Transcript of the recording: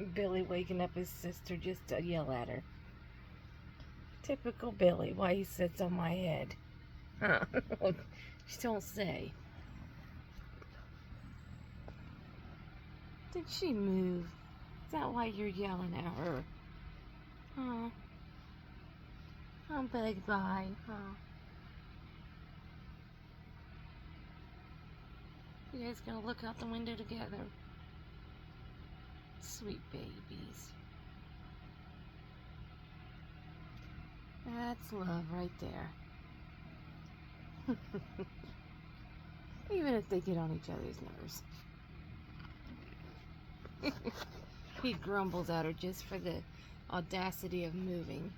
Billy waking up his sister just to yell at her. Typical Billy, why he sits on my head. Huh? Just don't say. Did she move? Is that why you're yelling at her? Huh? Oh, big guy, huh? You guys gonna look out the window together? Sweet babies. That's love right there. Even if they get on each other's nerves. He grumbles at her just for the audacity of moving.